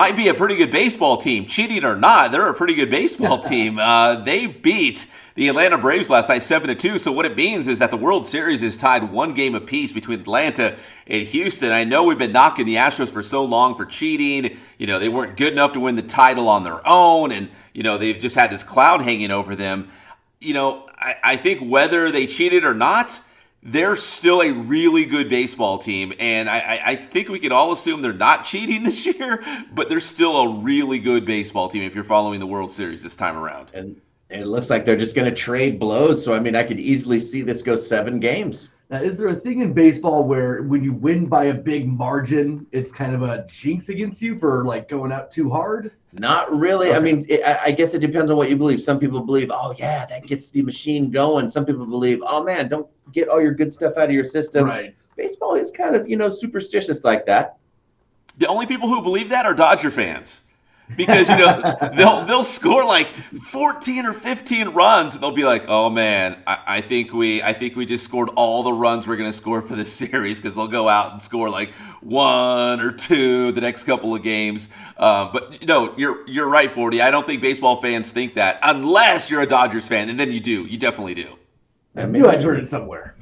might be a pretty good baseball team. Cheating or not, they're a pretty good baseball team. They beat the Atlanta Braves last night 7-2. So what it means is that the World Series is tied one game apiece between Atlanta and Houston. I know we've been knocking the Astros for so long for cheating. They weren't good enough to win the title on their own, and they've just had this cloud hanging over them. I think whether they cheated or not, they're still a really good baseball team, and I think we can all assume they're not cheating this year, but they're still a really good baseball team if you're following the World Series this time around. And it looks like they're just going to trade blows, so I could easily see this go 7 games. Now, is there a thing in baseball where when you win by a big margin, it's kind of a jinx against you for going out too hard? Not really. Okay. I guess it depends on what you believe. Some people believe, oh, yeah, that gets the machine going. Some people believe, oh, man, don't get all your good stuff out of your system. Right. Baseball is kind of, superstitious like that. The only people who believe that are Dodger fans. Because they'll score 14 or 15 runs, and they'll be like, "Oh man, I think we just scored all the runs we're going to score for this series," because they'll go out and score 1 or 2 the next couple of games. But you're right, 40. I don't think baseball fans think that unless you're a Dodgers fan, and then you do. You definitely do. I knew I'd heard it somewhere.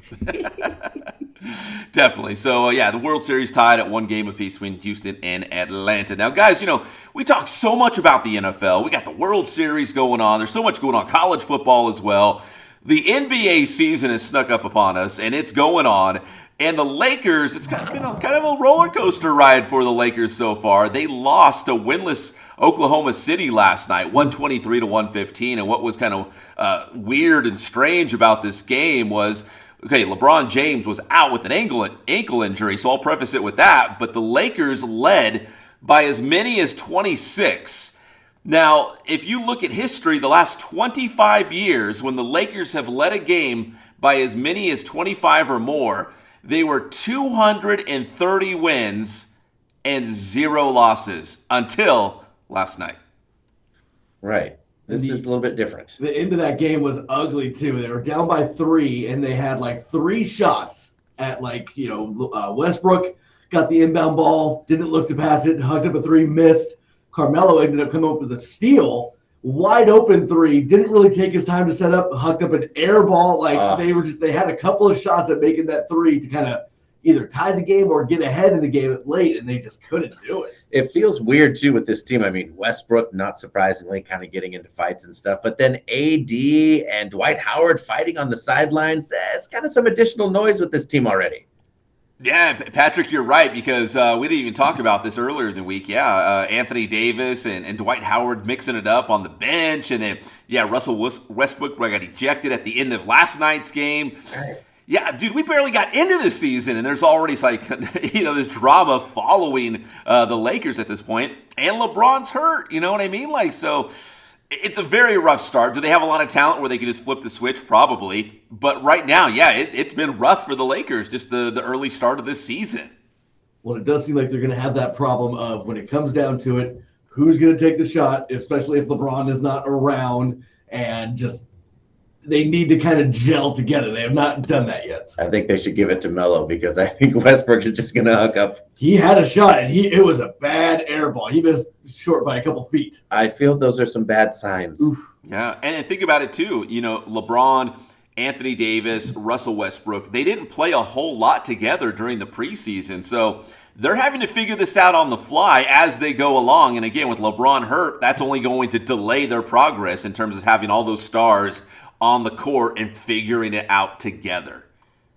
Definitely. So, the World Series tied at 1 game apiece between Houston and Atlanta. Now, guys, we talk so much about the NFL. We got the World Series going on. There's so much going on. College football as well. The NBA season has snuck up upon us, and it's going on. And the Lakers, it's kind of a roller coaster ride for the Lakers so far. They lost to winless Oklahoma City last night, 123-115. And what was kind of weird and strange about this game was, okay, LeBron James was out with an ankle injury, so I'll preface it with that. But the Lakers led by as many as 26. Now, if you look at history, the last 25 years, when the Lakers have led a game by as many as 25 or more, they were 230 wins and 0 losses until last night. Right. This is a little bit different. The end of that game was ugly, too. They were down by 3, and they had 3 shots at, Westbrook got the inbound ball, didn't look to pass it, hugged up a 3, missed. Carmelo ended up coming up with a steal, wide open 3, didn't really take his time to set up, hucked up an air ball. They had a couple of shots at making that 3 to kind of either tie the game or get ahead in the game late, and they just couldn't do it. It feels weird, too, with this team. Westbrook, not surprisingly, kind of getting into fights and stuff. But then AD and Dwight Howard fighting on the sidelines, it's kind of some additional noise with this team already. Yeah, Patrick, you're right, because we didn't even talk about this earlier in the week. Anthony Davis and Dwight Howard mixing it up on the bench. And then, Russell Westbrook got ejected at the end of last night's game. Right. Yeah, dude, we barely got into the season, and there's already this drama following the Lakers at this point, and LeBron's hurt. You know what I mean? So it's a very rough start. Do they have a lot of talent where they could just flip the switch? Probably, but right now, it's been rough for the Lakers. Just the early start of this season. Well, it does seem like they're going to have that problem of when it comes down to it, who's going to take the shot, especially if LeBron is not around, and just. They need to kind of gel together. They have not done that yet. I think they should give it to Melo because I think Westbrook is just going to hook up. He had a shot, and it was a bad air ball. He missed short by a couple feet. I feel those are some bad signs. Oof. Yeah, and think about it, too. LeBron, Anthony Davis, Russell Westbrook, they didn't play a whole lot together during the preseason. So they're having to figure this out on the fly as they go along. And again, with LeBron hurt, that's only going to delay their progress in terms of having all those stars on the court and figuring it out together.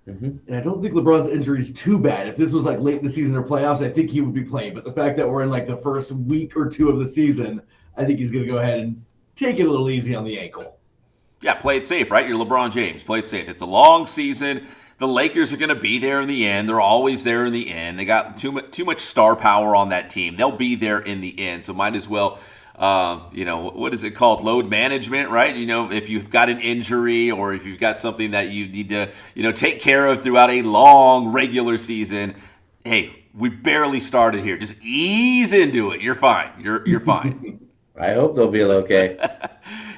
Mm-hmm. And I don't think LeBron's injury is too bad. If this was late in the season or playoffs, I think he would be playing. But the fact that we're in the first week or 2 of the season, I think he's going to go ahead and take it a little easy on the ankle. Yeah, play it safe, right? You're LeBron James. Play it safe. It's a long season. The Lakers are going to be there in the end. They're always there in the end. They got too much star power on that team. They'll be there in the end. So might as well what is it called? Load management, right? If you've got an injury or if you've got something that you need to, take care of throughout a long regular season. Hey, we barely started here. Just ease into it. You're fine. You're fine. I hope they'll be okay.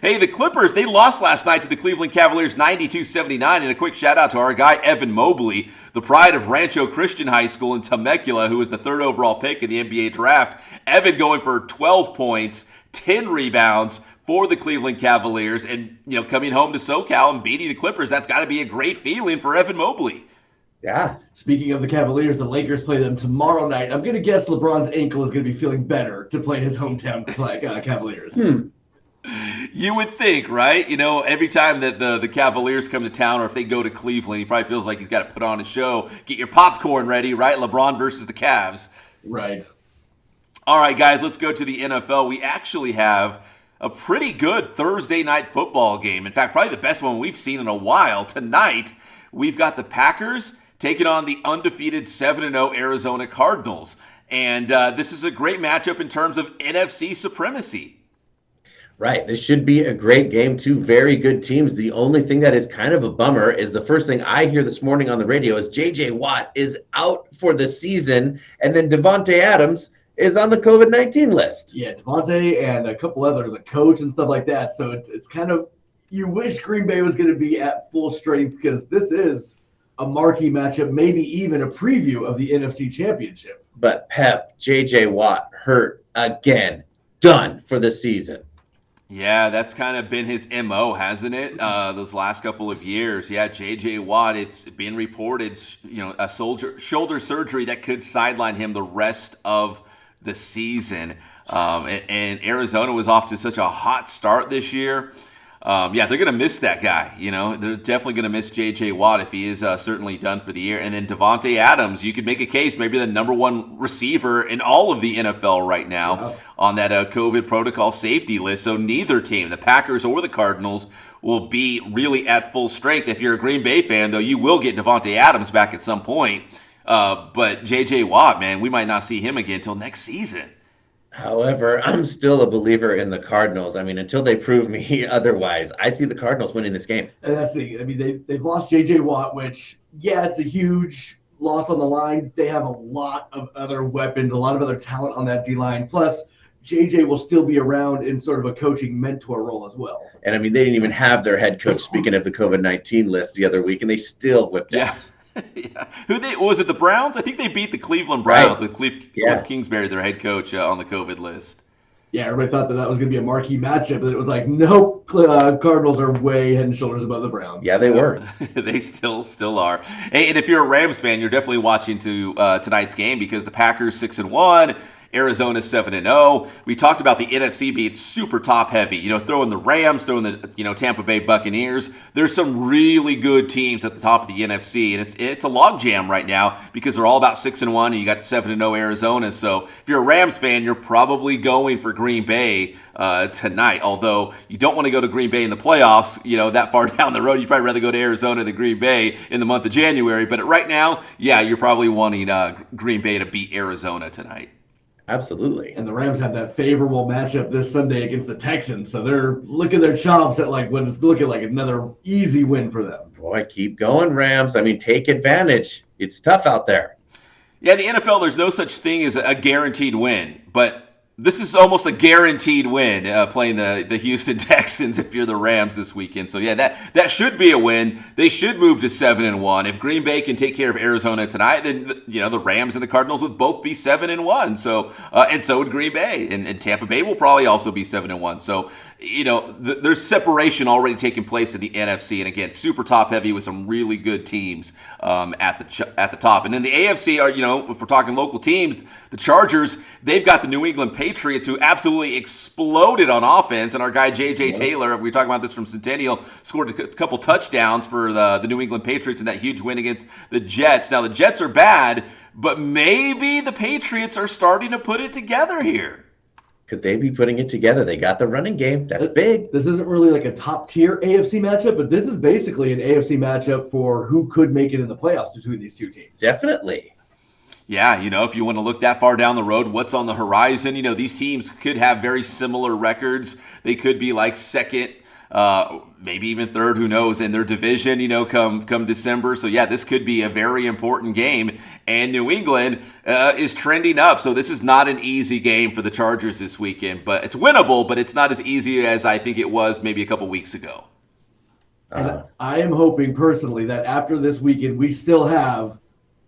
Hey, the Clippers, they lost last night to the Cleveland Cavaliers 92-79. And a quick shout out to our guy, Evan Mobley, the pride of Rancho Christian High School in Temecula, who was the 3rd overall pick in the NBA draft. Evan going for 12 points, 10 rebounds for the Cleveland Cavaliers. And, coming home to SoCal and beating the Clippers, that's got to be a great feeling for Evan Mobley. Yeah. Speaking of the Cavaliers, the Lakers play them tomorrow night. I'm going to guess LeBron's ankle is going to be feeling better to play his hometown Cavaliers. You would think, right? Every time that the Cavaliers come to town, or if they go to Cleveland, he probably feels like he's got to put on a show. Get your popcorn ready, right? LeBron versus the Cavs. Right. All right, guys, let's go to the NFL. We actually have a pretty good Thursday night football game. In fact, probably the best one we've seen in a while. Tonight, we've got the Packers taking on the undefeated 7-0 Arizona Cardinals. And this is a great matchup in terms of NFC supremacy. Right. This should be a great game. Two very good teams. The only thing that is kind of a bummer is the first thing I hear this morning on the radio is J.J. Watt is out for the season, and then Devontae Adams is on the COVID-19 list. Yeah, Devontae and a couple others, a coach and stuff like that. So it's kind of, you wish Green Bay was going to be at full strength, because this is a marquee matchup, maybe even a preview of the NFC Championship. But Pep, J.J. Watt hurt again. Done for the season. Yeah, that's kind of been his MO, hasn't it? Those last couple of years. Yeah, J.J. Watt, it's been reported, a shoulder surgery that could sideline him the rest of the season. And Arizona was off to such a hot start this year. They're going to miss that guy. They're definitely going to miss J.J. Watt if he is certainly done for the year. And then Devontae Adams, you could make a case, maybe the number one receiver in all of the NFL right now on that COVID protocol safety list. So neither team, the Packers or the Cardinals, will be really at full strength. If you're a Green Bay fan, though, you will get Devontae Adams back at some point. But J.J. Watt, man, we might not see him again until next season. However, I'm still a believer in the Cardinals. I mean, until they prove me otherwise, I see the Cardinals winning this game. And that's the thing. I mean, they've lost J.J. Watt, which, it's a huge loss on the line. They have a lot of other weapons, a lot of other talent on that D-line. Plus, J.J. will still be around in sort of a coaching mentor role as well. And, I mean, they didn't even have their head coach, speaking of the COVID-19 list, the other week, and they still whipped ass. Yeah. Was it the Browns? I think they beat the Cleveland Browns with Cliff Kingsbury, their head coach, on the COVID list. Yeah, everybody thought that was going to be a marquee matchup, but it was like, nope, Cardinals are way head and shoulders above the Browns. Yeah, they were. They still are. Hey, and if you're a Rams fan, you're definitely watching tonight's game, because the Packers 6-1. Arizona 7-0. We talked about the NFC being super top heavy. Throwing the Rams, throwing the Tampa Bay Buccaneers. There's some really good teams at the top of the NFC, and it's a logjam right now because they're all about 6-1, and you got 7-0 Arizona. So if you're a Rams fan, you're probably going for Green Bay tonight. Although you don't want to go to Green Bay in the playoffs, that far down the road. You'd probably rather go to Arizona than Green Bay in the month of January. But right now, you're probably wanting Green Bay to beat Arizona tonight. Absolutely. And the Rams have that favorable matchup this Sunday against the Texans, so they're licking their chops at what is looking like another easy win for them. Boy, keep going, Rams. I mean, take advantage. It's tough out there. Yeah, in the NFL, there's no such thing as a guaranteed win, but this is almost a guaranteed win, playing the Houston Texans if you're the Rams this weekend. So, that should be a win. They should move to 7-1. If Green Bay can take care of Arizona tonight, then, the Rams and the Cardinals would both be 7-1. So, and so would Green Bay. And Tampa Bay will probably also be 7-1. So, there's separation already taking place in the NFC. And, again, super top-heavy with some really good teams at the top. And in the AFC, if we're talking local teams, the Chargers, they've got the New England Patriots, who absolutely exploded on offense. And our guy J.J. Taylor, we were talking about this from Centennial, scored a couple touchdowns for the New England Patriots in that huge win against the Jets. Now, the Jets are bad, but maybe the Patriots are starting to put it together here. Could they be putting it together? They got the running game. That's big. This isn't really like a top-tier AFC matchup, but this is basically an AFC matchup for who could make it in the playoffs between these two teams. Definitely. Yeah, if you want to look that far down the road, what's on the horizon? These teams could have very similar records. They could be like second maybe even third, who knows, in their division, come December. So, yeah, this could be a very important game. And New England is trending up. So this is not an easy game for the Chargers this weekend. But it's winnable, but it's not as easy as I think it was maybe a couple weeks ago. And I am hoping personally that after this weekend, we still have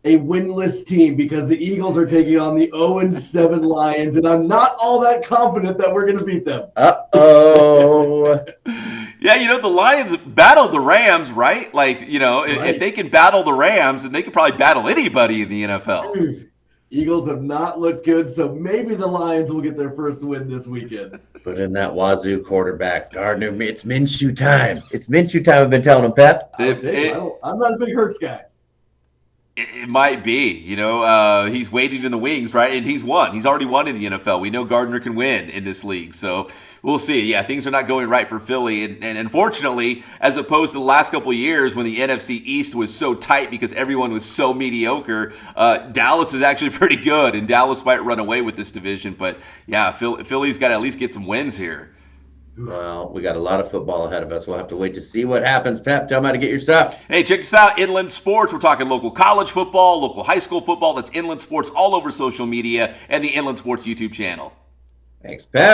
a winless team because the Eagles are taking on the 0-7 Lions, and I'm not all that confident that we're going to beat them. Uh-oh. Yeah, the Lions battled the Rams, right? Like, Right. if they can battle the Rams, then they can probably battle anybody in the NFL. Eagles have not looked good, so maybe the Lions will get their first win this weekend. Put in that Wazoo quarterback. Gardner, it's Minshew time. It's Minshew time, I've been telling him, Pep. I'm not a big Hurts guy. It might be, he's waiting in the wings, right? And he's won. He's already won in the NFL. We know Gardner can win in this league. So we'll see. Yeah, things are not going right for Philly. And unfortunately, as opposed to the last couple of years when the NFC East was so tight because everyone was so mediocre, Dallas is actually pretty good. And Dallas might run away with this division. But yeah, Philly's got to at least get some wins here. Well, we got a lot of football ahead of us. We'll have to wait to see what happens. Pep, tell them how to get your stuff. Hey, check us out, Inland Sports. We're talking local college football, local high school football. That's Inland Sports all over social media and the Inland Sports YouTube channel. Thanks, Pep.